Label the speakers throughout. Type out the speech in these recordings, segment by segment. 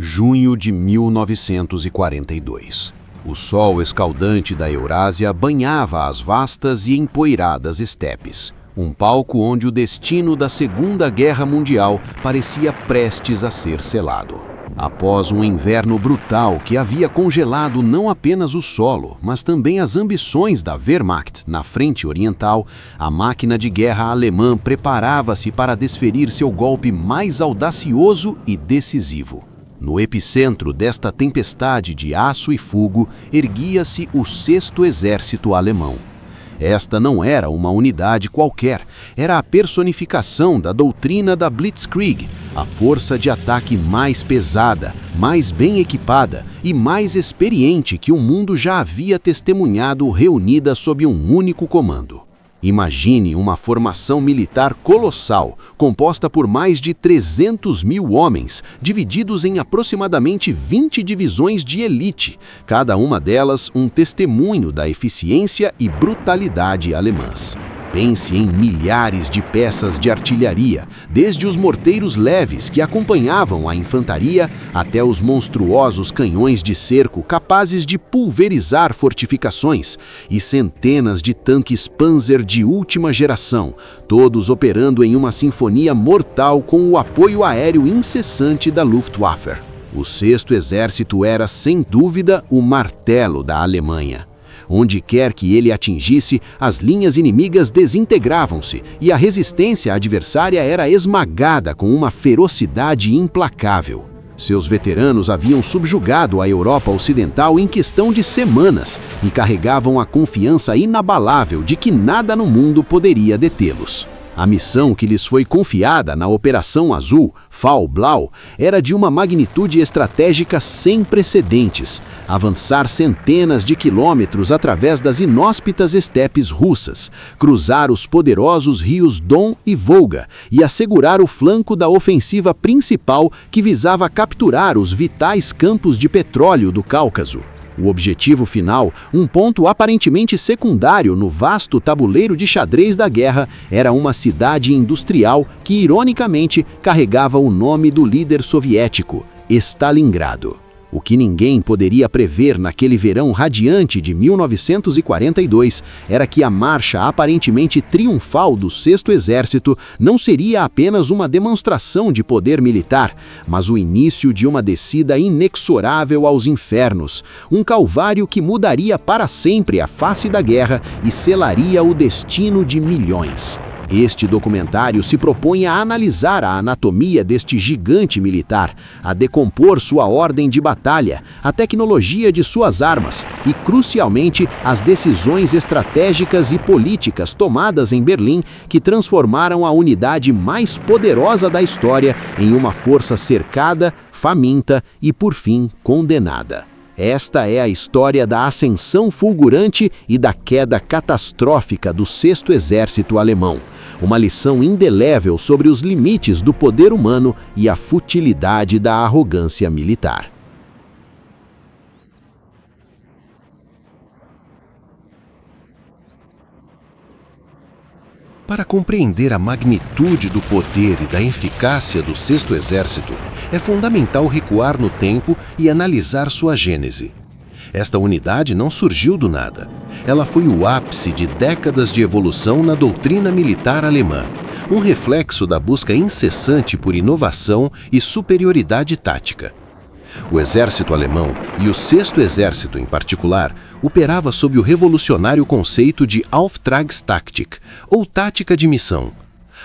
Speaker 1: Junho de 1942. O sol escaldante da Eurásia banhava as vastas e empoeiradas estepes, um palco onde o destino da Segunda Guerra Mundial parecia prestes a ser selado. Após um inverno brutal que havia congelado não apenas o solo, mas também as ambições da Wehrmacht na frente oriental, a máquina de guerra alemã preparava-se para desferir seu golpe mais audacioso e decisivo. No epicentro desta tempestade de aço e fogo, erguia-se o 6º Exército Alemão. Esta não era uma unidade qualquer, era a personificação da doutrina da Blitzkrieg, a força de ataque mais pesada, mais bem equipada e mais experiente que o mundo já havia testemunhado reunida sob um único comando. Imagine uma formação militar colossal, composta por mais de 300 mil homens, divididos em aproximadamente 20 divisões de elite, cada uma delas um testemunho da eficiência e brutalidade alemãs. Pense em milhares de peças de artilharia, desde os morteiros leves que acompanhavam a infantaria até os monstruosos canhões de cerco capazes de pulverizar fortificações e centenas de tanques Panzer de última geração, todos operando em uma sinfonia mortal com o apoio aéreo incessante da Luftwaffe. O 6º Exército era, sem dúvida, o martelo da Alemanha. Onde quer que ele atingisse, as linhas inimigas desintegravam-se e a resistência adversária era esmagada com uma ferocidade implacável. Seus veteranos haviam subjugado a Europa Ocidental em questão de semanas e carregavam a confiança inabalável de que nada no mundo poderia detê-los. A missão que lhes foi confiada na Operação Azul, Fall-Blau, era de uma magnitude estratégica sem precedentes: avançar centenas de quilômetros através das inóspitas estepes russas, cruzar os poderosos rios Don e Volga e assegurar o flanco da ofensiva principal que visava capturar os vitais campos de petróleo do Cáucaso. O objetivo final, um ponto aparentemente secundário no vasto tabuleiro de xadrez da guerra, era uma cidade industrial que, ironicamente, carregava o nome do líder soviético, Stalingrado. O que ninguém poderia prever naquele verão radiante de 1942 era que a marcha aparentemente triunfal do 6º Exército não seria apenas uma demonstração de poder militar, mas o início de uma descida inexorável aos infernos, um calvário que mudaria para sempre a face da guerra e selaria o destino de milhões. Este documentário se propõe a analisar a anatomia deste gigante militar, a decompor sua ordem de batalha, a tecnologia de suas armas e, crucialmente, as decisões estratégicas e políticas tomadas em Berlim que transformaram a unidade mais poderosa da história em uma força cercada, faminta e, por fim, condenada. Esta é a história da ascensão fulgurante e da queda catastrófica do 6º Exército Alemão. Uma lição indelével sobre os limites do poder humano e a futilidade da arrogância militar.
Speaker 2: Para compreender a magnitude do poder e da eficácia do 6º Exército, é fundamental recuar no tempo e analisar sua gênese. Esta unidade não surgiu do nada. Ela foi o ápice de décadas de evolução na doutrina militar alemã, um reflexo da busca incessante por inovação e superioridade tática. O exército alemão, e o 6º Exército em particular, operava sob o revolucionário conceito de Auftragstaktik, ou tática de missão.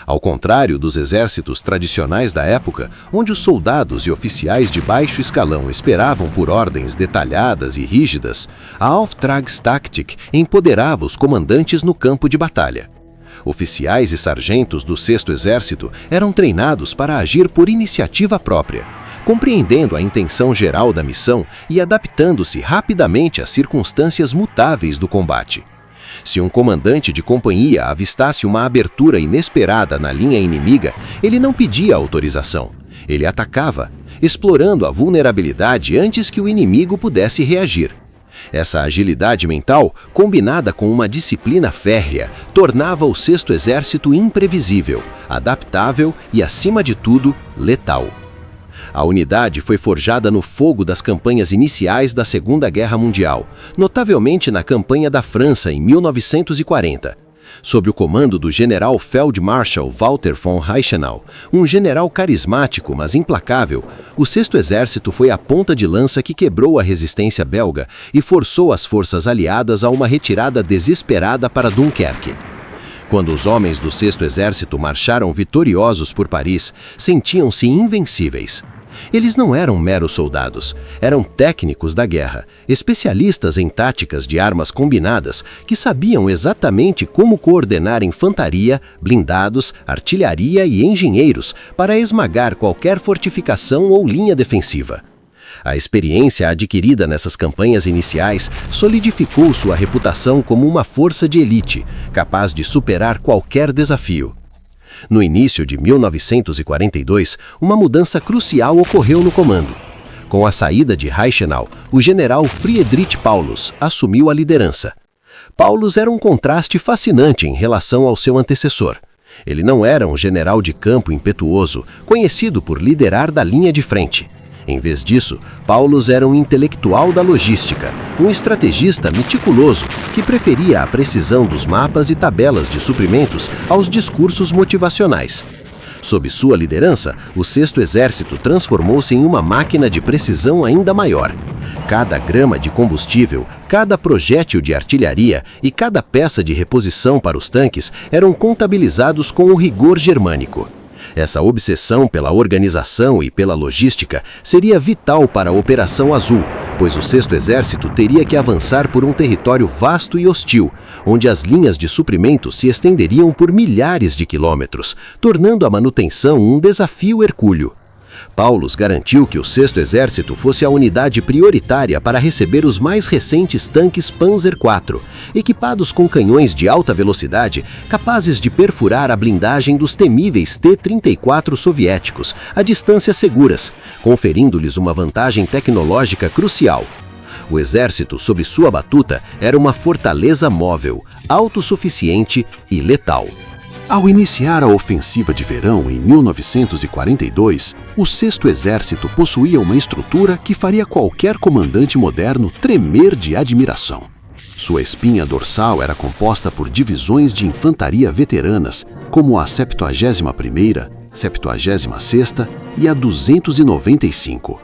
Speaker 2: Ao contrário dos exércitos tradicionais da época, onde os soldados e oficiais de baixo escalão esperavam por ordens detalhadas e rígidas, a Auftragstaktik empoderava os comandantes no campo de batalha. Oficiais e sargentos do 6º Exército eram treinados para agir por iniciativa própria, compreendendo a intenção geral da missão e adaptando-se rapidamente às circunstâncias mutáveis do combate. Se um comandante de companhia avistasse uma abertura inesperada na linha inimiga, ele não pedia autorização. Ele atacava, explorando a vulnerabilidade antes que o inimigo pudesse reagir. Essa agilidade mental, combinada com uma disciplina férrea, tornava o 6º Exército imprevisível, adaptável e, acima de tudo, letal. A unidade foi forjada no fogo das campanhas iniciais da Segunda Guerra Mundial, notavelmente na campanha da França em 1940. Sob o comando do general Feldmarschall Walter von Reichenau, um general carismático, mas implacável, o 6º Exército foi a ponta de lança que quebrou a resistência belga e forçou as forças aliadas a uma retirada desesperada para Dunkerque. Quando os homens do 6º Exército marcharam vitoriosos por Paris, sentiam-se invencíveis. Eles não eram meros soldados, eram técnicos da guerra, especialistas em táticas de armas combinadas que sabiam exatamente como coordenar infantaria, blindados, artilharia e engenheiros para esmagar qualquer fortificação ou linha defensiva. A experiência adquirida nessas campanhas iniciais solidificou sua reputação como uma força de elite, capaz de superar qualquer desafio. No início de 1942, uma mudança crucial ocorreu no comando. Com a saída de Reichenau, o general Friedrich Paulus assumiu a liderança. Paulus era um contraste fascinante em relação ao seu antecessor. Ele não era um general de campo impetuoso, conhecido por liderar da linha de frente. Em vez disso, Paulus era um intelectual da logística, um estrategista meticuloso que preferia a precisão dos mapas e tabelas de suprimentos aos discursos motivacionais. Sob sua liderança, o 6º Exército transformou-se em uma máquina de precisão ainda maior. Cada grama de combustível, cada projétil de artilharia e cada peça de reposição para os tanques eram contabilizados com o rigor germânico. Essa obsessão pela organização e pela logística seria vital para a Operação Azul, pois o 6º Exército teria que avançar por um território vasto e hostil, onde as linhas de suprimento se estenderiam por milhares de quilômetros, tornando a manutenção um desafio hercúleo. Paulus garantiu que o 6º Exército fosse a unidade prioritária para receber os mais recentes tanques Panzer IV, equipados com canhões de alta velocidade capazes de perfurar a blindagem dos temíveis T-34 soviéticos a distâncias seguras, conferindo-lhes uma vantagem tecnológica crucial. O exército, sob sua batuta, era uma fortaleza móvel, autossuficiente e letal.
Speaker 1: Ao iniciar a ofensiva de verão em 1942, o 6º Exército possuía uma estrutura que faria qualquer comandante moderno tremer de admiração. Sua espinha dorsal era composta por divisões de infantaria veteranas, como a 71ª, 76ª e a 295.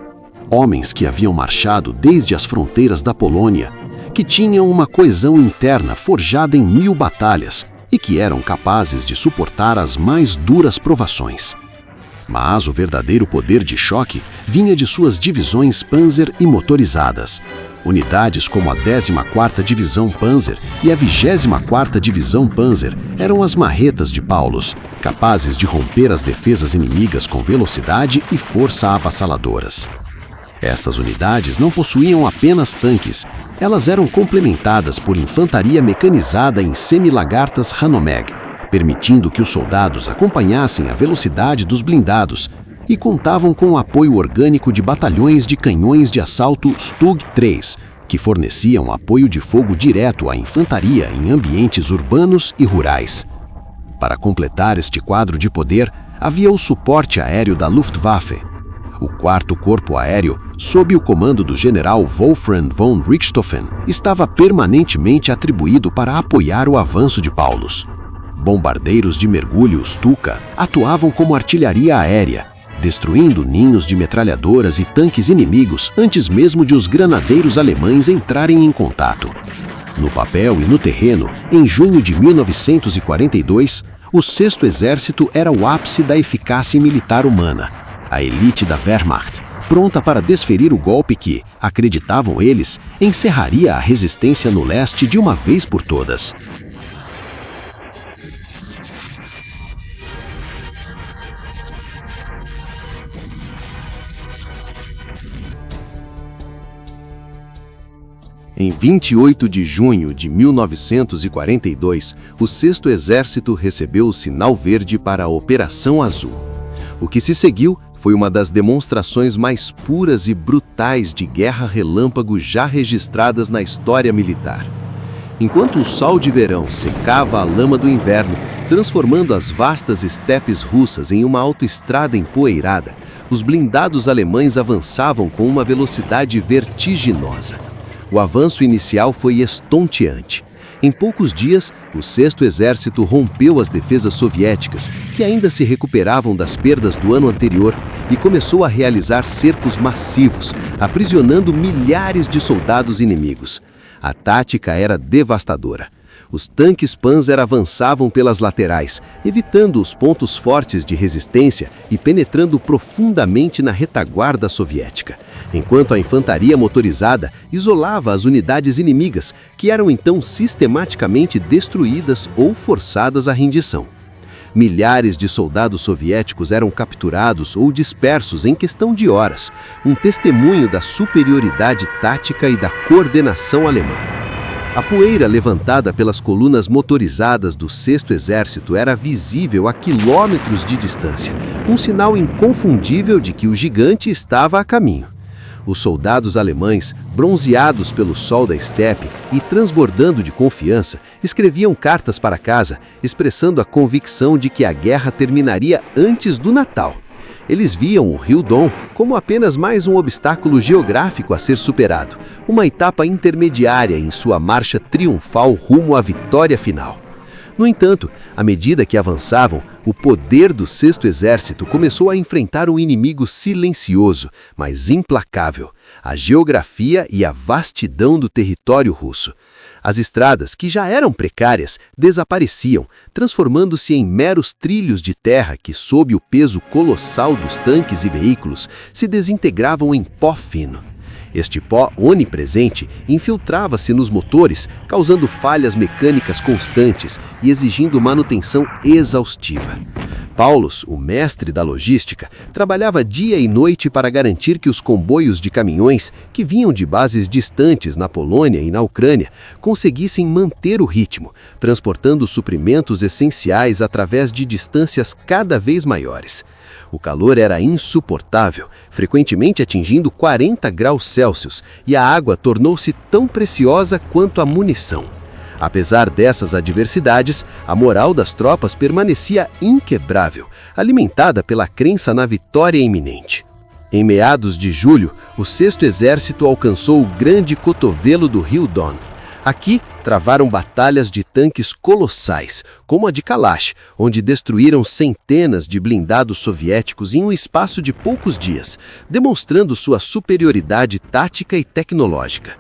Speaker 1: Homens que haviam marchado desde as fronteiras da Polônia, que tinham uma coesão interna forjada em 1000 batalhas, e que eram capazes de suportar as mais duras provações. Mas o verdadeiro poder de choque vinha de suas divisões Panzer e motorizadas. Unidades como a 14ª Divisão Panzer e a 24ª Divisão Panzer eram as marretas de Paulus, capazes de romper as defesas inimigas com velocidade e força avassaladoras. Estas unidades não possuíam apenas tanques, elas eram complementadas por infantaria mecanizada em semi-lagartas Hanomag, permitindo que os soldados acompanhassem a velocidade dos blindados, e contavam com o apoio orgânico de batalhões de canhões de assalto Stug 3, que forneciam apoio de fogo direto à infantaria em ambientes urbanos e rurais. Para completar este quadro de poder, havia o suporte aéreo da Luftwaffe. O 4º Corpo Aéreo, sob o comando do general Wolfram von Richthofen, estava permanentemente atribuído para apoiar o avanço de Paulus. Bombardeiros de mergulho Stuka atuavam como artilharia aérea, destruindo ninhos de metralhadoras e tanques inimigos antes mesmo de os granadeiros alemães entrarem em contato. No papel e no terreno, em junho de 1942, o 6º Exército era o ápice da eficácia militar humana. A elite da Wehrmacht, pronta para desferir o golpe que, acreditavam eles, encerraria a resistência no leste de uma vez por todas. Em 28 de junho de 1942, o 6º Exército recebeu o sinal verde para a Operação Azul. O que se seguiu foi uma das demonstrações mais puras e brutais de guerra relâmpago já registradas na história militar. Enquanto o sol de verão secava a lama do inverno
Speaker 2: Transformando as vastas estepes russas em uma autoestrada empoeirada, os blindados alemães avançavam com uma velocidade vertiginosa. O avanço inicial foi estonteante. Em poucos dias, o 6º Exército rompeu as defesas soviéticas, que ainda se recuperavam das perdas do ano anterior, e começou a realizar cercos massivos, aprisionando milhares de soldados inimigos. A tática era devastadora. Os tanques Panzer avançavam pelas laterais, evitando os pontos fortes de resistência e penetrando profundamente na retaguarda soviética, enquanto a infantaria motorizada isolava as unidades inimigas, que eram então sistematicamente destruídas ou forçadas à rendição. Milhares de soldados soviéticos eram capturados ou dispersos em questão de horas, um testemunho da superioridade tática e da coordenação alemã. A poeira levantada pelas colunas motorizadas do 6º Exército era visível a quilômetros de distância, um sinal inconfundível de que o gigante estava a caminho. Os soldados alemães, bronzeados pelo sol da estepe e transbordando de confiança, escreviam cartas para casa, expressando a convicção de que a guerra terminaria antes do Natal. Eles viam o Rio Don como apenas mais um obstáculo geográfico a ser superado, uma etapa intermediária em sua marcha triunfal rumo à vitória final. No entanto, à medida que avançavam, o poder do 6º Exército começou a enfrentar um inimigo silencioso, mas implacável: a geografia e a vastidão do território russo. As estradas, que já eram precárias, desapareciam, transformando-se em meros trilhos de terra que, sob o peso colossal dos tanques e veículos, se desintegravam em pó fino. Este pó onipresente infiltrava-se nos motores, causando falhas mecânicas constantes e exigindo manutenção exaustiva. Paulus, o mestre da logística, trabalhava dia e noite para garantir que os comboios de caminhões, que vinham de bases distantes na Polônia e na Ucrânia, conseguissem manter o ritmo, transportando suprimentos essenciais através de distâncias cada vez maiores. O calor era insuportável, frequentemente atingindo 40 graus Celsius, e a água tornou-se tão preciosa quanto a munição. Apesar dessas adversidades, a moral das tropas permanecia inquebrável, alimentada pela crença na vitória iminente. Em meados de julho, o 6º Exército alcançou o grande cotovelo do Rio Don. Aqui, travaram batalhas de tanques colossais, como a de Kalash, onde destruíram centenas de blindados soviéticos em um espaço de poucos dias, demonstrando sua superioridade tática e tecnológica.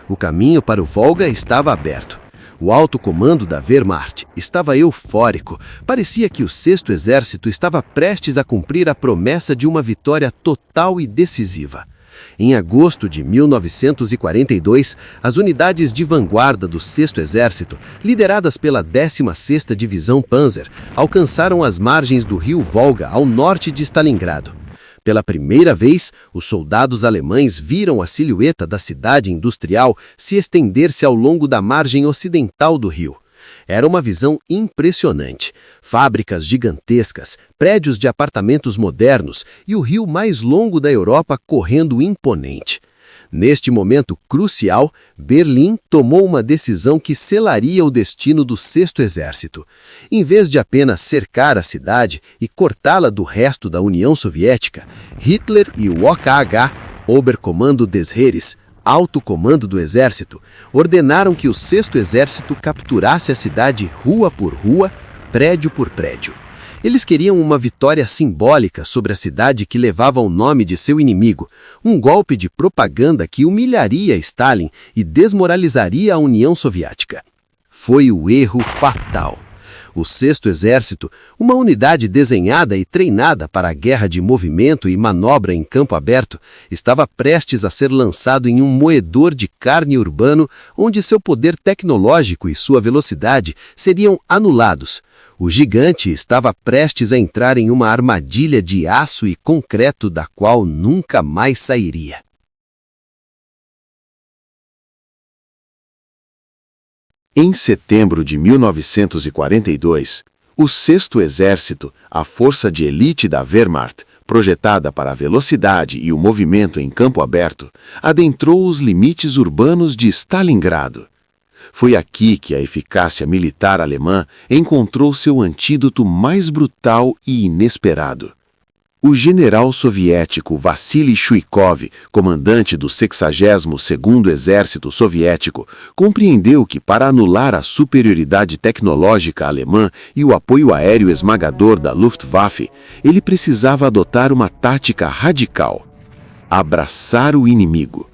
Speaker 2: O caminho para o Volga estava aberto. O alto comando da Wehrmacht estava eufórico. Parecia que o 6º Exército estava prestes a cumprir a promessa de uma vitória total e decisiva. Em agosto de 1942, as unidades de vanguarda do 6º Exército, lideradas pela 16ª Divisão Panzer, alcançaram as margens do rio Volga, ao norte de Stalingrado. Pela primeira vez, os soldados alemães viram a silhueta da cidade industrial se estender-se ao longo da margem ocidental do rio. Era uma visão impressionante. Fábricas gigantescas, prédios de apartamentos modernos e o rio mais longo da Europa correndo imponente. Neste momento crucial, Berlim tomou uma decisão que selaria o destino do 6º Exército. Em vez de apenas cercar a cidade e cortá-la do resto da União Soviética, Hitler e o OKH, Oberkommando des Heeres, Alto Comando do Exército, ordenaram que o 6º Exército capturasse a cidade rua por rua, prédio por prédio. Eles queriam uma vitória simbólica sobre a cidade que levava o nome de seu inimigo, um golpe de propaganda que humilharia Stalin e desmoralizaria a União Soviética. Foi o erro fatal. O 6º Exército, uma unidade desenhada e treinada para a guerra de movimento e manobra em campo aberto, estava prestes a ser lançado em um moedor de carne urbano onde seu poder tecnológico e sua velocidade seriam anulados. O gigante estava prestes a entrar em uma armadilha de aço e concreto da qual nunca mais sairia.
Speaker 3: Em setembro de 1942, o 6º Exército, a força de elite da Wehrmacht, projetada para a velocidade e o movimento em campo aberto, adentrou os limites urbanos de Stalingrado. Foi aqui que a eficácia militar alemã encontrou seu antídoto mais brutal e inesperado. O general soviético Vassili Chuikov, comandante do 62º Exército Soviético, compreendeu que para anular a superioridade tecnológica alemã e o apoio aéreo esmagador da Luftwaffe, ele precisava adotar uma tática radical: abraçar o inimigo.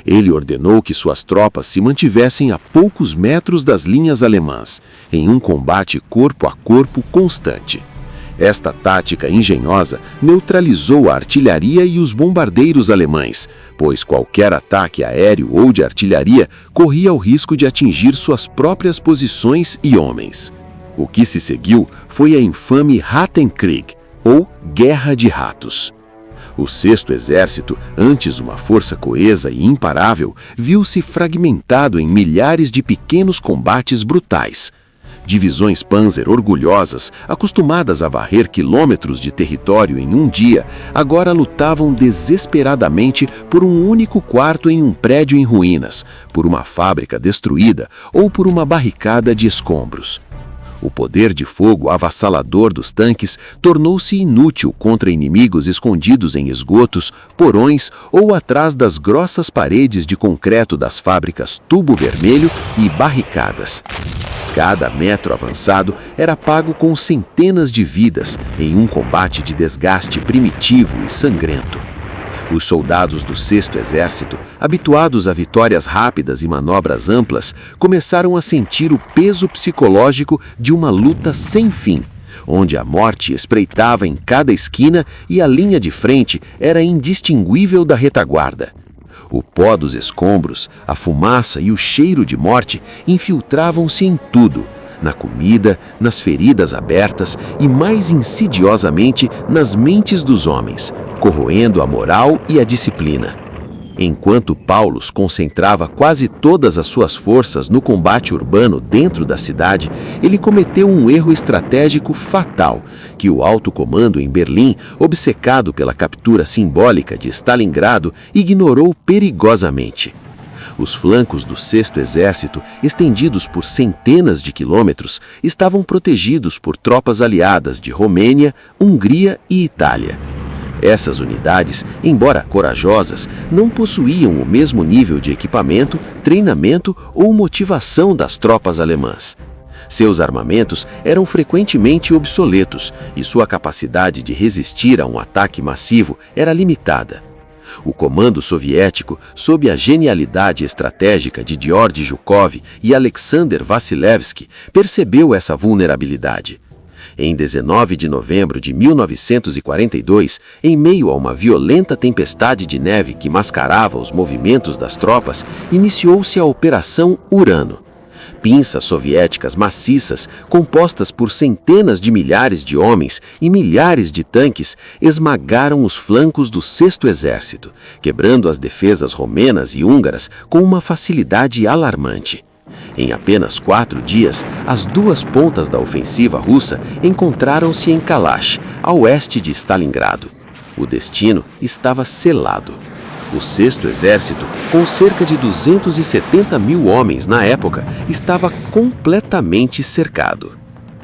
Speaker 3: Ele ordenou que suas tropas se mantivessem a poucos metros das linhas alemãs, em um combate corpo a corpo constante. Esta tática engenhosa neutralizou a artilharia e os bombardeiros alemães, pois qualquer ataque aéreo ou de artilharia corria o risco de atingir suas próprias posições e homens. O que se seguiu foi a infame Rattenkrieg, ou Guerra de Ratos. O 6º Exército, antes uma força coesa e imparável, viu-se fragmentado em milhares de pequenos combates brutais. Divisões Panzer orgulhosas, acostumadas a varrer quilômetros de território em um dia, agora lutavam desesperadamente por um único quarto em um prédio em ruínas, por uma fábrica destruída ou por uma barricada de escombros. O poder de fogo avassalador dos tanques tornou-se inútil contra inimigos escondidos em esgotos, porões ou atrás das grossas paredes de concreto das fábricas Tubo Vermelho e barricadas. Cada metro avançado era pago com centenas de vidas em um combate de desgaste primitivo e sangrento. Os soldados do 6º Exército, habituados a vitórias rápidas e manobras amplas, começaram a sentir o peso psicológico de uma luta sem fim, onde a morte espreitava em cada esquina e a linha de frente era indistinguível da retaguarda. O pó dos escombros, a fumaça e o cheiro de morte infiltravam-se em tudo, na comida, nas feridas abertas e, mais insidiosamente, nas mentes dos homens, corroendo a moral e a disciplina. Enquanto Paulus concentrava quase todas as suas forças no combate urbano dentro da cidade, ele cometeu um erro estratégico fatal, que o alto comando em Berlim, obcecado pela captura simbólica de Stalingrado, ignorou perigosamente. Os flancos do 6º Exército, estendidos por centenas de quilômetros, estavam protegidos por tropas aliadas de Romênia, Hungria e Itália. Essas unidades, embora corajosas, não possuíam o mesmo nível de equipamento, treinamento ou motivação das tropas alemãs. Seus armamentos eram frequentemente obsoletos e sua capacidade de resistir a um ataque massivo era limitada. O comando soviético, sob a genialidade estratégica de Georgy Zhukov e Alexander Vassilevsky, percebeu essa vulnerabilidade. Em 19 de novembro de 1942, em meio a uma violenta tempestade de neve que mascarava os movimentos das tropas, iniciou-se a Operação Urano. Pinças soviéticas maciças, compostas por centenas de milhares de homens e milhares de tanques, esmagaram os flancos do 6º Exército, quebrando as defesas romenas e húngaras com uma facilidade alarmante. Em apenas 4 dias, as duas pontas da ofensiva russa encontraram-se em Kalash, a oeste de Stalingrado. O destino estava selado. O 6º Exército, com cerca de 270 mil homens na época, estava completamente cercado.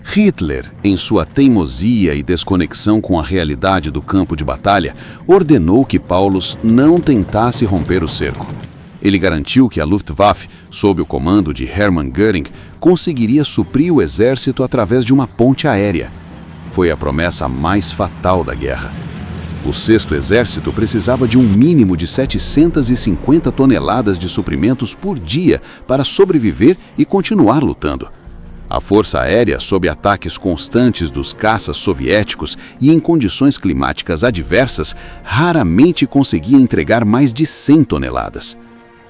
Speaker 1: Hitler, em sua teimosia e desconexão com a realidade do campo de batalha, ordenou que Paulus não tentasse romper o cerco. Ele garantiu que a Luftwaffe, sob o comando de Hermann Göring, conseguiria suprir o exército através de uma ponte aérea. Foi a promessa mais fatal da guerra. O 6º Exército precisava de um mínimo de 750 toneladas de suprimentos por dia para sobreviver e continuar lutando. A força aérea, sob ataques constantes dos caças soviéticos e em condições climáticas adversas, raramente conseguia entregar mais de 100 toneladas.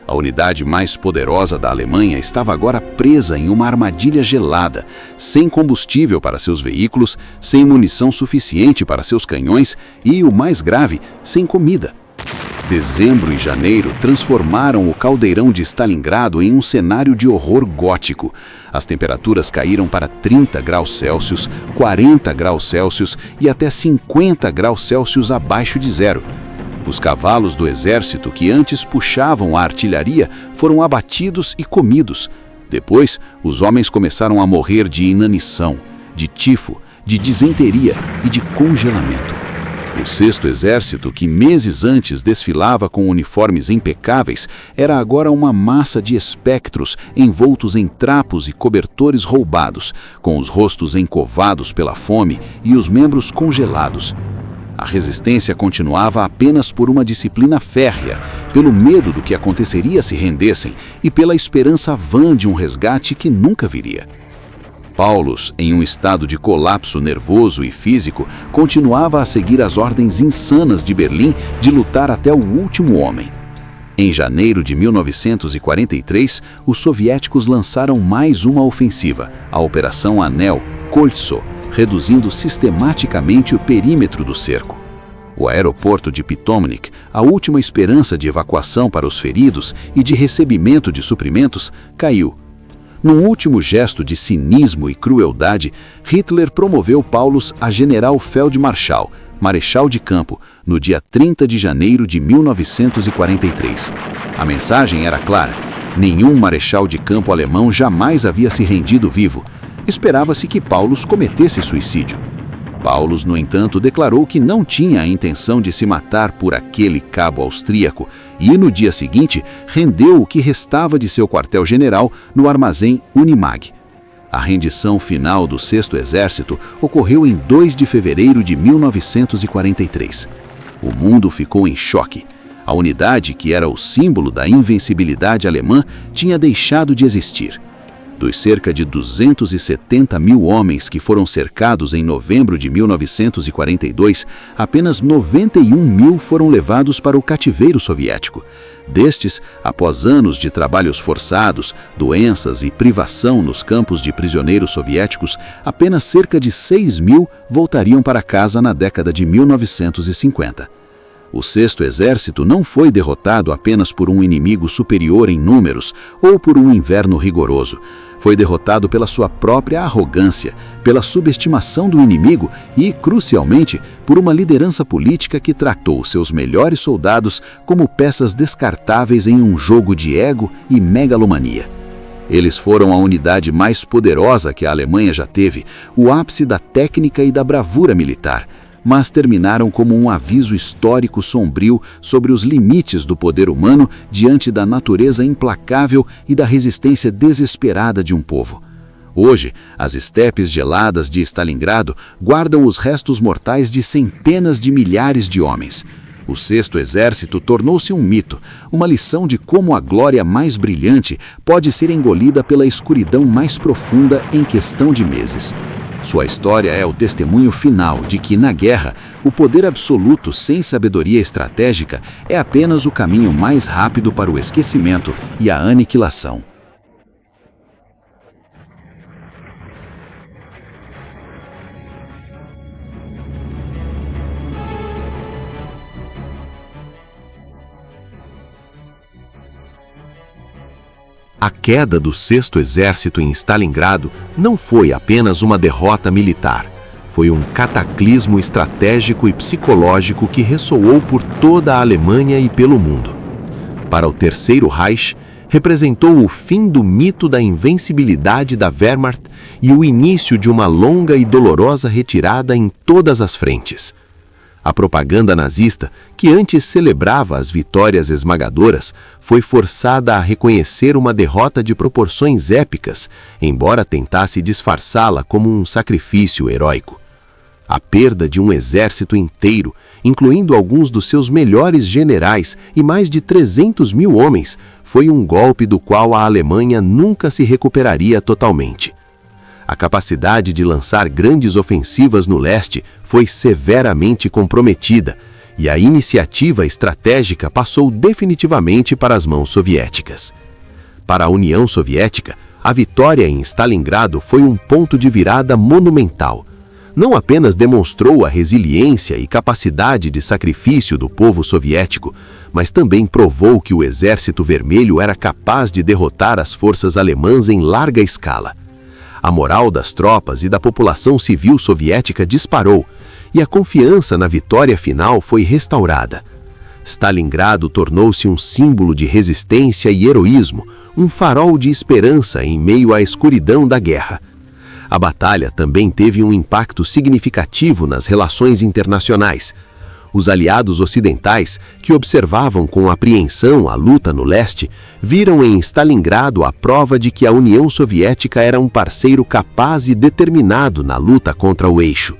Speaker 1: A unidade mais poderosa da Alemanha estava agora presa em uma armadilha gelada, sem combustível para seus veículos, sem munição suficiente para seus canhões e, o mais grave, sem comida. Dezembro e janeiro transformaram o caldeirão de Stalingrado em um cenário de horror gótico. As temperaturas caíram para 30 graus Celsius, 40 graus Celsius e até 50 graus Celsius abaixo de zero. Os cavalos do exército que antes puxavam a artilharia foram abatidos e comidos. Depois, os homens começaram a morrer de inanição, de tifo, de disenteria e de congelamento. O Sexto Exército, que meses antes desfilava com uniformes impecáveis, era agora uma massa de espectros envoltos em trapos e cobertores roubados, com os rostos encovados pela fome e os membros congelados. A resistência continuava apenas por uma disciplina férrea, pelo medo do que aconteceria se rendessem e pela esperança vã de um resgate que nunca viria. Paulus, em um estado de colapso nervoso e físico, continuava a seguir as ordens insanas de Berlim de lutar até o último homem. Em janeiro de 1943, os soviéticos lançaram mais uma ofensiva, a Operação Anel Koltso, reduzindo sistematicamente o perímetro do cerco. O aeroporto de Pitomanik, a última esperança de evacuação para os feridos e de recebimento de suprimentos, caiu. Num último gesto de cinismo e crueldade, Hitler promoveu Paulus a general-feldmarschall, marechal de campo, no dia 30 de janeiro de 1943. A mensagem era clara: nenhum marechal de campo alemão jamais havia se rendido vivo. Esperava-se que Paulus cometesse suicídio. Paulus, no entanto, declarou que não tinha a intenção de se matar por aquele cabo austríaco e, no dia seguinte, rendeu o que restava de seu quartel-general no armazém Unimag. A rendição final do Sexto Exército ocorreu em 2 de fevereiro de 1943. O mundo ficou em choque. A unidade, que era o símbolo da invencibilidade alemã, tinha deixado de existir. Dos cerca de 270 mil homens que foram cercados em novembro de 1942, apenas 91 mil foram levados para o cativeiro soviético. Destes, após anos de trabalhos forçados, doenças e privação nos campos de prisioneiros soviéticos, apenas cerca de 6 mil voltariam para casa na década de 1950. O Sexto Exército não foi derrotado apenas por um inimigo superior em números ou por um inverno rigoroso. Foi derrotado pela sua própria arrogância, pela subestimação do inimigo e, crucialmente, por uma liderança política que tratou seus melhores soldados como peças descartáveis em um jogo de ego e megalomania. Eles foram a unidade mais poderosa que a Alemanha já teve, o ápice da técnica e da bravura militar, mas terminaram como um aviso histórico sombrio sobre os limites do poder humano diante da natureza implacável e da resistência desesperada de um povo. Hoje, as estepes geladas de Stalingrado guardam os restos mortais de centenas de milhares de homens. O Sexto Exército tornou-se um mito, uma lição de como a glória mais brilhante pode ser engolida pela escuridão mais profunda em questão de meses. Sua história é o testemunho final de que, na guerra, o poder absoluto sem sabedoria estratégica é apenas o caminho mais rápido para o esquecimento e a aniquilação.
Speaker 2: A queda do Sexto Exército em Stalingrado não foi apenas uma derrota militar. Foi um cataclismo estratégico e psicológico que ressoou por toda a Alemanha e pelo mundo. Para o Terceiro Reich, representou o fim do mito da invencibilidade da Wehrmacht e o início de uma longa e dolorosa retirada em todas as frentes. A propaganda nazista, que antes celebrava as vitórias esmagadoras, foi forçada a reconhecer uma derrota de proporções épicas, embora tentasse disfarçá-la como um sacrifício heróico. A perda de um exército inteiro, incluindo alguns dos seus melhores generais e mais de 300 mil homens, foi um golpe do qual a Alemanha nunca se recuperaria totalmente. A capacidade de lançar grandes ofensivas no leste foi severamente comprometida e a iniciativa estratégica passou definitivamente para as mãos soviéticas. Para a União Soviética, a vitória em Stalingrado foi um ponto de virada monumental. Não apenas demonstrou a resiliência e capacidade de sacrifício do povo soviético, mas também provou que o Exército Vermelho era capaz de derrotar as forças alemãs em larga escala. A moral das tropas e da população civil soviética disparou, e a confiança na vitória final foi restaurada. Stalingrado tornou-se um símbolo de resistência e heroísmo, um farol de esperança em meio à escuridão da guerra. A batalha também teve um impacto significativo nas relações internacionais. Os aliados ocidentais, que observavam com apreensão a luta no leste, viram em Stalingrado a prova de que a União Soviética era um parceiro capaz e determinado na luta contra o eixo.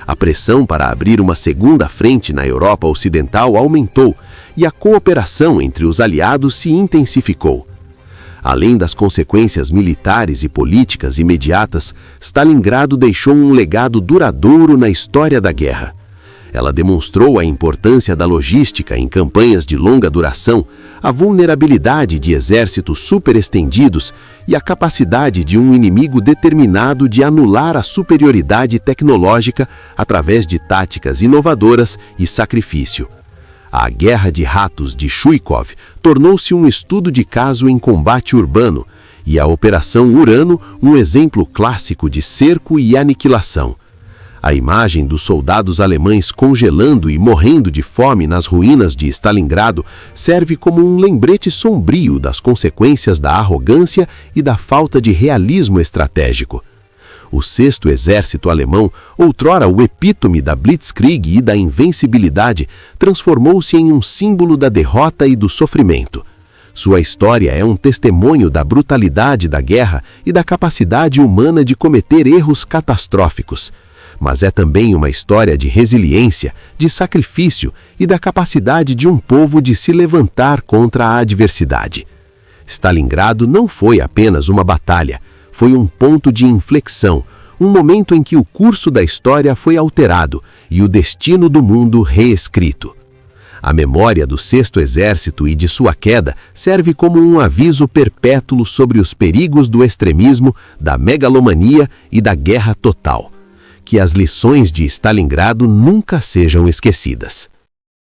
Speaker 2: A pressão para abrir uma segunda frente na Europa Ocidental aumentou e a cooperação entre os aliados se intensificou. Além das consequências militares e políticas imediatas, Stalingrado deixou um legado duradouro na história da guerra. Ela demonstrou a importância da logística em campanhas de longa duração, a vulnerabilidade de exércitos superestendidos e a capacidade de um inimigo determinado de anular a superioridade tecnológica através de táticas inovadoras e sacrifício. A Guerra de Ratos de Chuikov tornou-se um estudo de caso em combate urbano e a Operação Urano um exemplo clássico de cerco e aniquilação. A imagem dos soldados alemães congelando e morrendo de fome nas ruínas de Stalingrado serve como um lembrete sombrio das consequências da arrogância e da falta de realismo estratégico. O 6º Exército Alemão, outrora o epítome da Blitzkrieg e da invencibilidade, transformou-se em um símbolo da derrota e do sofrimento. Sua história é um testemunho da brutalidade da guerra e da capacidade humana de cometer erros catastróficos. Mas é também uma história de resiliência, de sacrifício e da capacidade de um povo de se levantar contra a adversidade. Stalingrado não foi apenas uma batalha, foi um ponto de inflexão, um momento em que o curso da história foi alterado e o destino do mundo reescrito. A memória do 6º Exército e de sua queda serve como um aviso perpétuo sobre os perigos do extremismo, da megalomania e da guerra total. Que as lições de Stalingrado nunca sejam esquecidas.